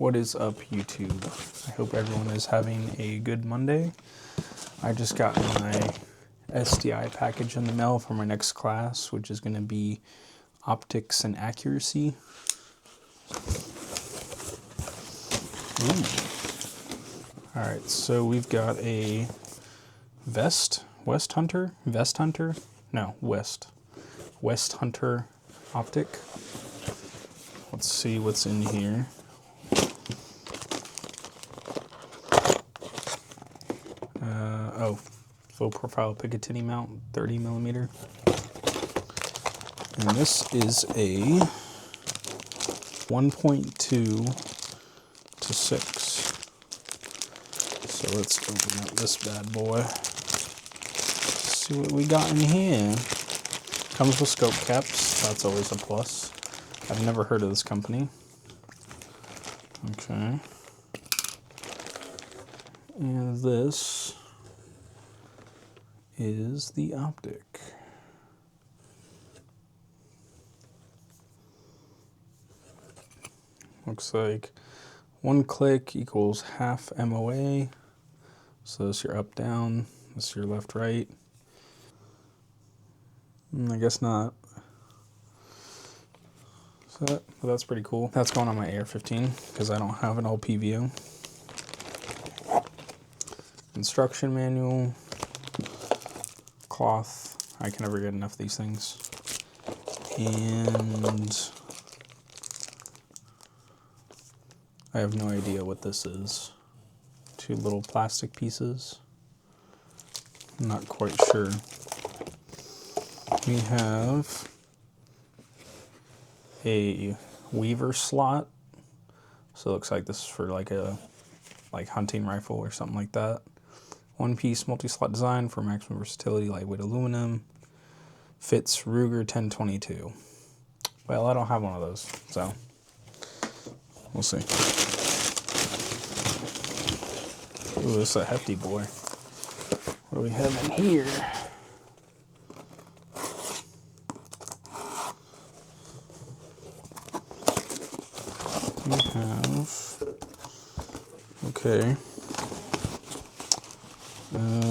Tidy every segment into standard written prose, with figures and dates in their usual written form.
What is up, YouTube? I hope everyone is having a good Monday. I just got my SDI package in the mail for my next class, which is going to be optics and accuracy. Alright, so we've got a WestHunter optic. Let's see what's in here. Low profile Picatinny mount, 30mm. And this is a 1.2:6. So let's open up this bad boy. See what we got in here. Comes with scope caps, that's always a plus. I've never heard of this company. Okay. And this is the optic. Looks like 1 click equals half MOA. So this is your up down, this is your left right. I guess not. So that's pretty cool. That's going on my AR-15 because I don't have an LPVO. Instruction manual, cloth. I can never get enough of these things. And I have no idea what this is. 2 little plastic pieces. I'm not quite sure. We have a weaver slot. So it looks like this is for like a hunting rifle or something like that. 1-piece multi-slot design for maximum versatility, lightweight aluminum. Fits Ruger 1022. Well, I don't have one of those, so we'll see. Ooh, this is a hefty boy. What do we have in here? We have, okay.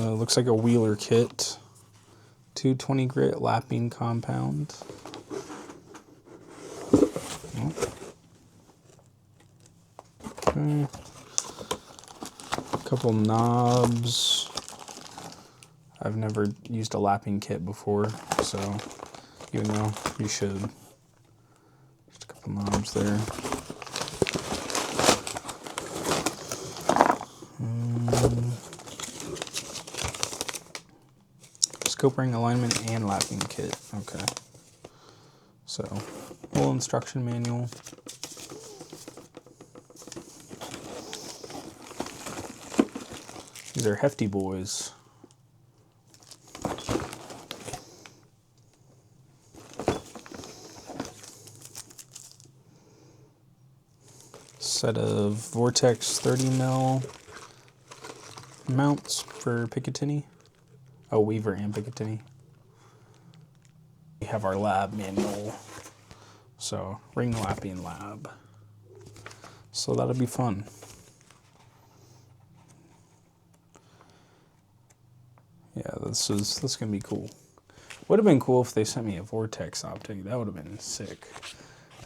Looks like a Wheeler kit. 220 grit lapping compound. Okay. A couple knobs. I've never used a lapping kit before, so even though you should. Just a couple knobs there. Scope ring alignment and lapping kit. Okay. So, full instruction manual. These are hefty boys. Set of Vortex 30mm mounts for Picatinny. Oh, Weaver and Picatinny. We have our lab manual. So, ring lapping lab. So that'll be fun. Yeah, this is gonna be cool. Would have been cool if they sent me a Vortex optic. That would have been sick.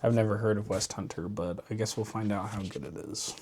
I've never heard of WestHunter, but I guess we'll find out how good it is.